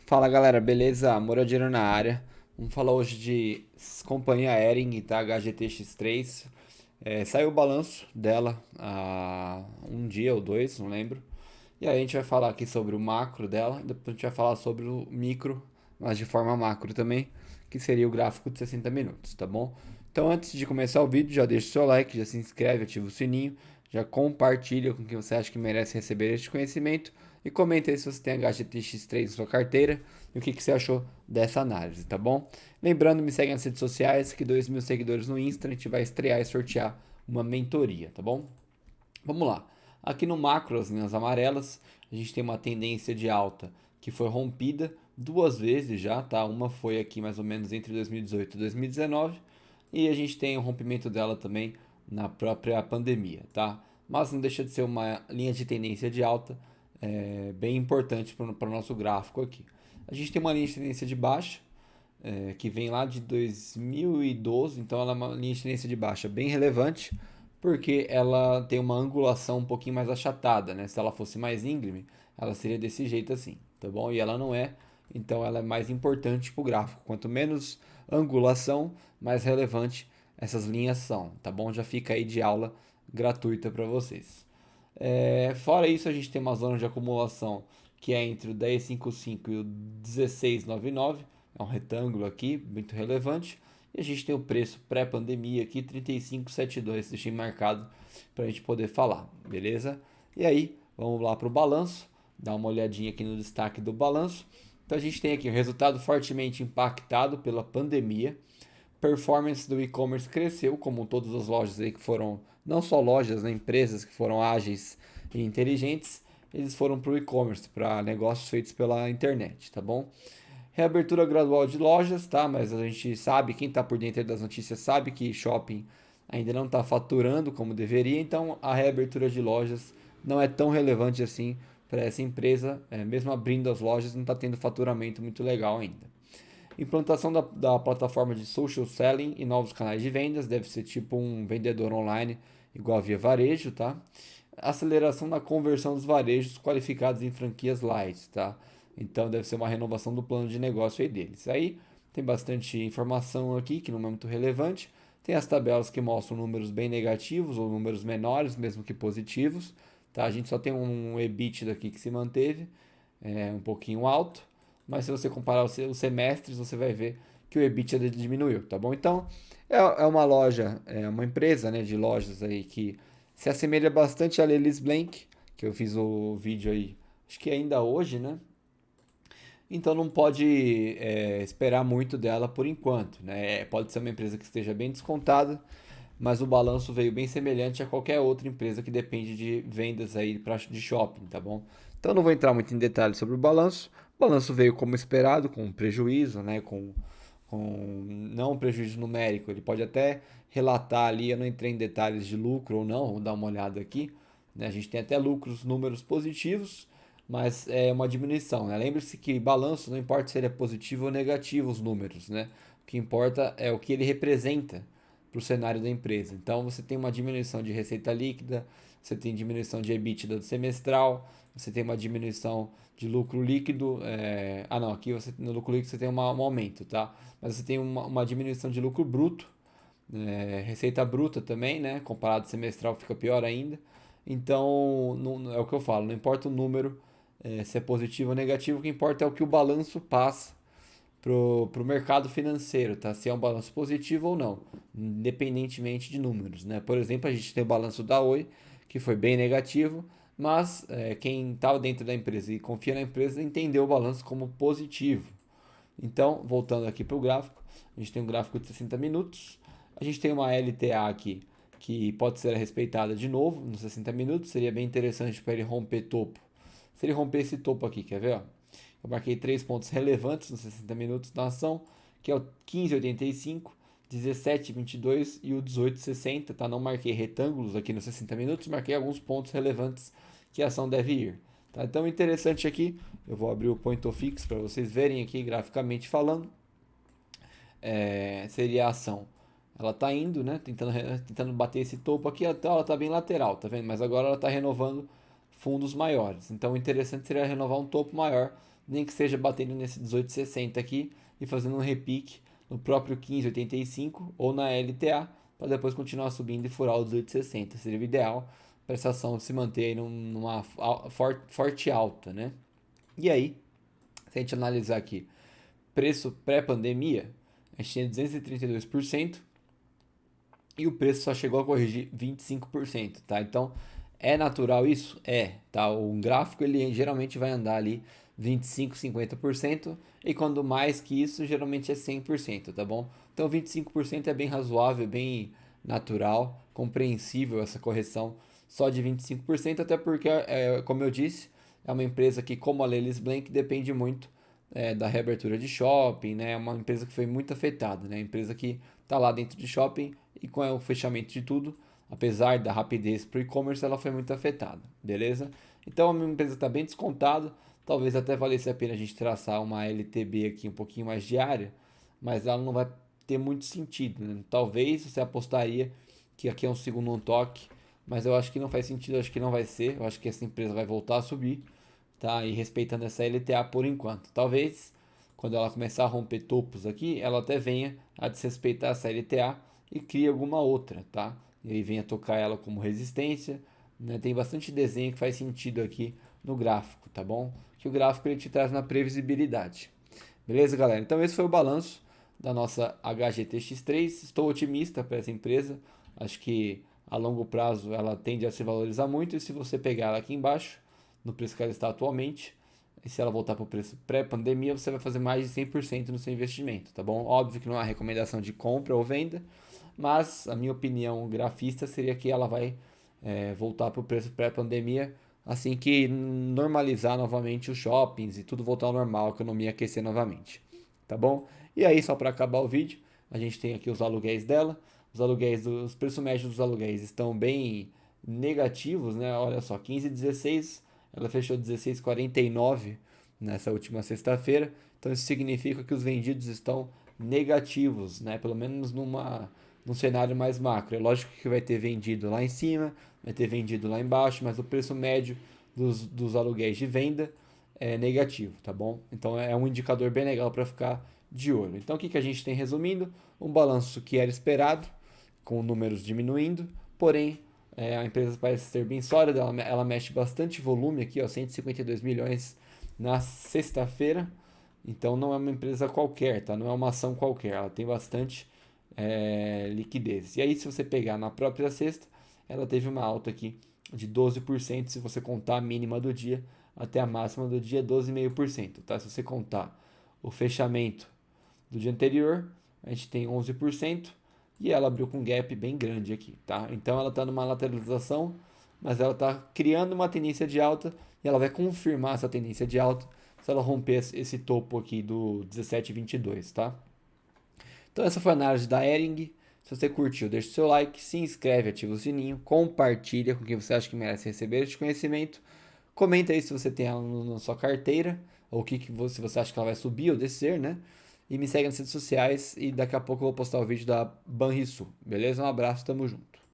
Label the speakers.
Speaker 1: Fala galera, beleza? Moradeiro na área. Vamos falar hoje de companhia Hering, tá? HGTX3. Saiu o balanço dela há um dia ou dois, não lembro. E aí a gente vai falar aqui sobre o macro dela, depois a gente vai falar sobre o micro, mas de forma macro também, que seria o gráfico de 60 minutos, tá bom? Então antes de começar o vídeo, já deixa o seu like, já se inscreve, ativa o sininho, já compartilha com quem você acha que merece receber este conhecimento e comenta aí se você tem HGTX3 na sua carteira e o que você achou dessa análise, tá bom? Lembrando, me segue nas redes sociais, que 2.000 seguidores no Insta, a gente vai estrear e sortear uma mentoria, tá bom? Vamos lá. Aqui no macro, as linhas amarelas, a gente tem uma tendência de alta que foi rompida duas vezes já, tá? Uma foi aqui mais ou menos entre 2018 e 2019 e a gente tem o rompimento dela também na própria pandemia, tá? Mas não deixa de ser uma linha de tendência de alta bem importante para o nosso gráfico aqui. A gente tem uma linha de tendência de baixa que vem lá de 2012, então ela é uma linha de tendência de baixa bem relevante, porque ela tem uma angulação um pouquinho mais achatada, né? Se ela fosse mais íngreme, ela seria desse jeito assim, tá bom? E ela não é, então ela é mais importante para o gráfico. Quanto menos angulação, mais relevante essas linhas são, tá bom? Já fica aí de aula gratuita para vocês. Fora isso, a gente tem uma zona de acumulação que é entre o 10,55 e o 16,99. É um retângulo aqui, muito relevante. E a gente tem o preço pré-pandemia aqui, 35,72. Deixei marcado para a gente poder falar, beleza? E aí, vamos lá para o balanço. Dar uma olhadinha aqui no destaque do balanço. Então a gente tem aqui o resultado fortemente impactado pela pandemia. Performance do e-commerce cresceu, como todas as lojas aí que foram, não só lojas, né, empresas que foram ágeis e inteligentes, eles foram para o e-commerce, para negócios feitos pela internet, tá bom? Reabertura gradual de lojas, tá? Mas a gente sabe, quem está por dentro das notícias sabe que shopping ainda não está faturando como deveria, então a reabertura de lojas não é tão relevante assim para essa empresa, mesmo abrindo as lojas, não está tendo faturamento muito legal ainda. Implantação da plataforma de social selling e novos canais de vendas, deve ser tipo um vendedor online igual a Via Varejo, tá? Aceleração na conversão dos varejos qualificados em franquias light, tá? Então deve ser uma renovação do plano de negócio aí deles. Aí tem bastante informação aqui que não é muito relevante. Tem as tabelas que mostram números bem negativos ou números menores, mesmo que positivos, tá? A gente só tem um EBITDA aqui que se manteve, um pouquinho alto, mas se você comparar os semestres, você vai ver que o EBITDA diminuiu, tá bom? Então, é uma loja, é uma empresa, né, de lojas aí que se assemelha bastante a Lelis Blank, que eu fiz o vídeo aí, acho que ainda hoje, né? Então não pode esperar muito dela por enquanto, né? Pode ser uma empresa que esteja bem descontada, mas o balanço veio bem semelhante a qualquer outra empresa que depende de vendas aí de shopping, tá bom? Então não vou entrar muito em detalhes sobre o balanço. O balanço veio como esperado, com prejuízo, né? Com não um prejuízo numérico. Ele pode até relatar ali, eu não entrei em detalhes de lucro ou não, vou dar uma olhada aqui. Né? A gente tem até lucros, números positivos, mas é uma diminuição. Né? Lembre-se que balanço não importa se ele é positivo ou negativo os números, né? O que importa é o que ele representa para o cenário da empresa. Então você tem uma diminuição de receita líquida, você tem diminuição de EBITDA semestral, você tem uma diminuição de lucro líquido. Não, aqui você, no lucro líquido você tem um aumento, tá? Mas você tem uma diminuição de lucro bruto, receita bruta também, né? Comparado semestral fica pior ainda. Então, não, é o que eu falo, não importa o número, se é positivo ou negativo, o que importa é o que o balanço passa pro mercado financeiro, tá? Se é um balanço positivo ou não, independentemente de números, né? Por exemplo, a gente tem o balanço da Oi, que foi bem negativo, mas quem estava dentro da empresa e confia na empresa entendeu o balanço como positivo. Então, voltando aqui para o gráfico, a gente tem um gráfico de 60 minutos, a gente tem uma LTA aqui que pode ser respeitada de novo nos 60 minutos, seria bem interessante para ele romper topo. Se ele romper esse topo aqui, quer ver? Ó? Eu marquei três pontos relevantes nos 60 minutos da ação, que é o 15,85, 17,22 e o 18,60, tá? Não marquei retângulos aqui nos 60 minutos, marquei alguns pontos relevantes que a ação deve ir. Tá? Então, interessante aqui, eu vou abrir o Point of Fix para vocês verem aqui graficamente falando, seria a ação. Ela está indo, né? Tentando bater esse topo aqui, até ela está bem lateral, tá vendo? Mas agora ela está renovando fundos maiores. Então, o interessante seria renovar um topo maior nem que seja batendo nesse 18,60 aqui e fazendo um repique no próprio 15,85 ou na LTA, para depois continuar subindo e furar o 18,60. Seria o ideal para essa ação se manter aí numa forte alta, né? E aí, se a gente analisar aqui, preço pré-pandemia, a gente tinha 232% e o preço só chegou a corrigir 25%, tá? Então, é natural isso? É, tá? Um gráfico ele geralmente vai andar ali 25, 50% e quando mais que isso, geralmente é 100%, tá bom? Então, 25% é bem razoável, bem natural, compreensível essa correção só de 25%, até porque, como eu disse, é uma empresa que, como a Lelis Blank, depende muito da reabertura de shopping, né? É uma empresa que foi muito afetada, né? Empresa que está lá dentro de shopping e com o fechamento de tudo, apesar da rapidez para o e-commerce, ela foi muito afetada, beleza? Então a minha empresa está bem descontada, talvez até valesse a pena a gente traçar uma LTB aqui um pouquinho mais diária, mas ela não vai ter muito sentido, né? Talvez você apostaria que aqui é um segundo um toque, mas eu acho que não faz sentido, eu acho que não vai ser, eu acho que essa empresa vai voltar a subir, tá? E respeitando essa LTA por enquanto. Talvez quando ela começar a romper topos aqui, ela até venha a desrespeitar essa LTA e crie alguma outra, tá? E aí venha tocar ela como resistência, né? Tem bastante desenho que faz sentido aqui no gráfico, tá bom? Que o gráfico ele te traz uma previsibilidade. Beleza, galera? Então esse foi o balanço da nossa HGTX3. Estou otimista para essa empresa. Acho que a longo prazo ela tende a se valorizar muito e se você pegar ela aqui embaixo, no preço que ela está atualmente, e se ela voltar para o preço pré-pandemia, você vai fazer mais de 100% no seu investimento, tá bom? Óbvio que não é uma recomendação de compra ou venda, mas a minha opinião grafista seria que ela vai voltar para o preço pré-pandemia assim que normalizar novamente os shoppings e tudo voltar ao normal, a economia aquecer novamente, tá bom? E aí, só para acabar o vídeo, a gente tem aqui os aluguéis dela. Os preços médios dos aluguéis estão bem negativos, né? Olha só, 15,16, ela fechou 16,49 nessa última sexta-feira. Então isso significa que os vendidos estão negativos, né? Pelo menos num cenário mais macro. É lógico que vai ter vendido lá em cima, vai ter vendido lá embaixo, mas o preço médio dos aluguéis de venda é negativo, tá bom? Então é um indicador bem legal para ficar de olho. Então o que a gente tem resumindo? Um balanço que era esperado, com números diminuindo, porém a empresa parece ser bem sólida, ela mexe bastante volume aqui, ó, 152 milhões na sexta-feira, então não é uma empresa qualquer, tá? Não é uma ação qualquer, ela tem bastante liquidez. E aí se você pegar na própria sexta, ela teve uma alta aqui de 12%, se você contar a mínima do dia até a máxima do dia, 12,5%, tá? Se você contar o fechamento do dia anterior, a gente tem 11% e ela abriu com um gap bem grande aqui, tá? Então ela está numa lateralização, mas ela está criando uma tendência de alta e ela vai confirmar essa tendência de alta se ela romper esse topo aqui do 17,22, tá? Então essa foi a análise da Ering. Se você curtiu, deixa o seu like, se inscreve, ativa o sininho, compartilha com quem você acha que merece receber este conhecimento. Comenta aí se você tem ela na sua carteira, ou se você acha que ela vai subir ou descer, né? E me segue nas redes sociais e daqui a pouco eu vou postar o vídeo da Banrisul, beleza? Um abraço, tamo junto.